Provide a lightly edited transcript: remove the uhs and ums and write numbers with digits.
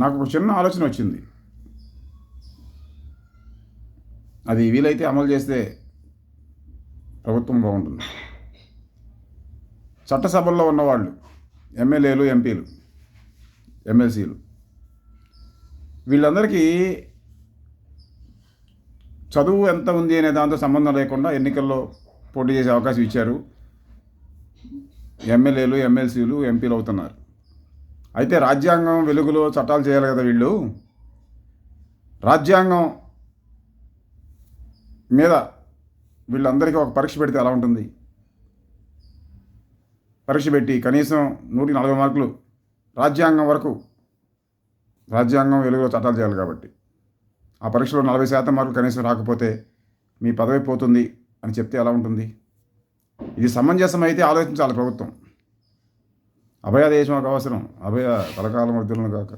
నాకు ఒక చిన్న ఆలోచన వచ్చింది. అది వీలైతే అమలు చేస్తే ప్రభుత్వం బాగుంటుంది. చట్టసభల్లో ఉన్నవాళ్ళు, ఎమ్మెల్యేలు, ఎంపీలు, ఎమ్మెల్సీలు, వీళ్ళందరికీ చదువు ఎంత ఉంది అనే దాంతో సంబంధం లేకుండా ఎన్నికల్లో పోటీ చేసే అవకాశం ఇచ్చారు. ఎమ్మెల్యేలు, ఎమ్మెల్సీలు, ఎంపీలు అవుతున్నారు. అయితే రాజ్యాంగం వెలుగులో చట్టాలు చేయాలి కదా వీళ్ళు. రాజ్యాంగం మీద వీళ్ళందరికీ ఒక పరీక్ష పెడితే ఎలా ఉంటుంది? పరీక్ష పెట్టి కనీసం 140 మార్కులు రాజ్యాంగం వరకు, రాజ్యాంగం వెలుగులో చట్టాలు చేయాలి కాబట్టి ఆ పరీక్షలో 40% మార్కులు కనీసం రాకపోతే మీ పదవి పోతుంది అని చెప్తే ఎలా ఉంటుంది? ఇది సమంజసం అయితే ఆలోచించాలి ప్రభుత్వం. అభయ దేశం ఒక అవసరం, అభయ కలకాలం వర్ధిల్లును గాక.